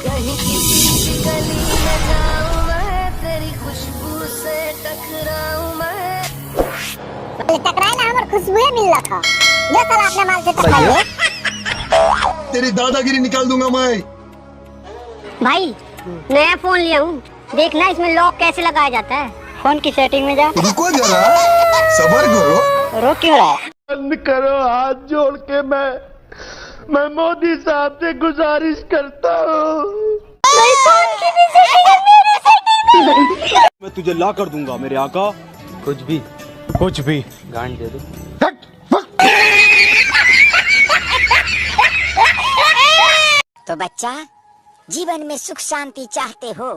कहीं किसी गली में जाऊं मैं, तेरी खुशबू से टकराऊं मैं। टकराए ना हमारे खुशबू मिल रहा था। ये साला अपने माल से टकराए। तेरी दादागिरी निकाल दूंगा मैं। भाई नया फोन लिया हूँ, देखना इसमें लॉक कैसे लगाया जाता है। फोन की सेटिंग में जा। रुको जरा, सबर करो। रो क्यों रहा है? बंद करो, हाथ जोड़ के मैं मोदी साहब से गुजारिश करता हूँ। मैं तुझे ला कर दूंगा मेरे आका। कुछ भी गांड दे दो। तो बच्चा, जीवन में सुख शांति चाहते हो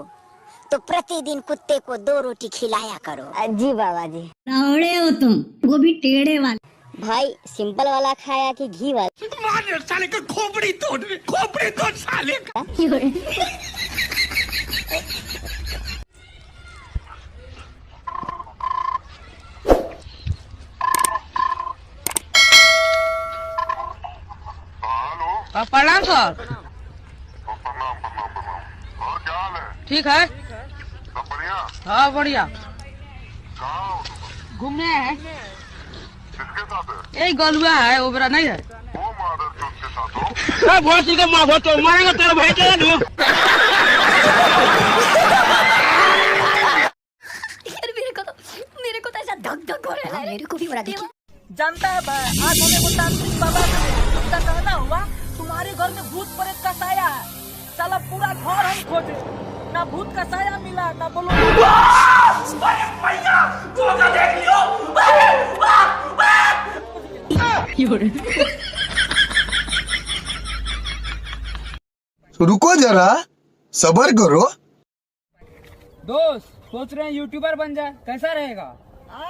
तो प्रतिदिन कुत्ते को 2 रोटी खिलाया करो। जी बाबा जी। रावड़े हो तुम, वो भी टेढ़े वाले। भाई सिंपल वाला खाया कि घी वाला? साले का खोपड़ी तोड़ साले का। प्रणाम सर। और क्या हाल है? ठीक है। सब बढ़िया? हाँ बढ़िया। कहाँ हो तुम? घूमने आए हैं। किसके साथ है? यही गलुआ है, वो बड़ा नहीं है। वो मादर चौथ के साथ हो? भोसड़ी का माँ तो मारेंगे तेरे भाई के ना। मेरे को तो ऐसा धक धक हो रहा है। मेरे को भी बड़ा देखिए। जानता है आज हमें वो तांत्रिक बाबा का कहना हुआ तुम्हारे घर में भूत प्रेत का साया है। साला पूरा घर हम खोजे, ना भूत का साया मिला, ना बोलो रुको जरा, सबर करो। दोस्त सोच रहे हैं यूट्यूबर बन जाए, कैसा रहेगा?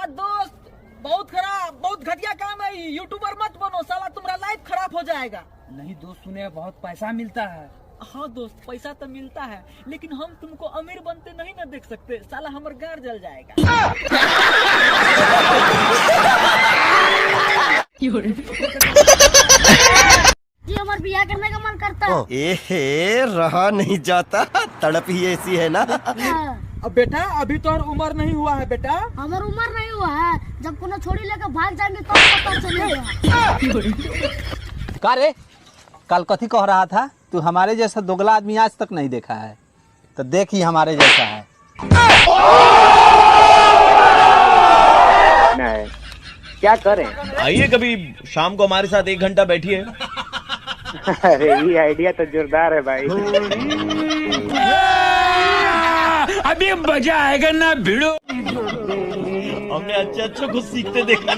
दोस्त बहुत खराब, बहुत घटिया काम है। यूट्यूबर मत बनो, साला तुम्हारा लाइफ खराब हो जाएगा। नहीं दोस्त, सुने बहुत पैसा मिलता है। हाँ दोस्त, पैसा तो मिलता है, लेकिन हम तुमको अमीर बनते नहीं ना देख सकते। साला हमार गार जल जाएगा। जी हमारे बियाह करने का मन करता है। ए रहा नहीं जाता, तड़प ही ऐसी है ना। अब बेटा अभी तो उम्र नहीं हुआ है बेटा। हमारी उम्र नहीं हुआ है, जब कोनो छोड़ी लेकर भाग जाएंगे तो पता चलेगा। का रे, कल कथी कह रहा था तू? हमारे जैसा दोगला आदमी आज तक नहीं देखा है, तो देख ही हमारे जैसा है। नहीं, क्या करें? आइए कभी शाम को हमारे साथ 1 घंटा बैठिए। अरे ये आइडिया तो जोरदार है भाई। अभी मजा आएगा ना भिड़ो। हमने अच्छा कुछ सीखते देखा।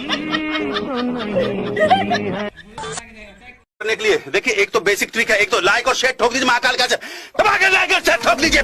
करने के लिए देखिए, एक तो बेसिक ट्रिक है, एक तो लाइक और शेयर ठोक दीजिए। महाकाल का लाइक और शेयर ठोक दीजिए।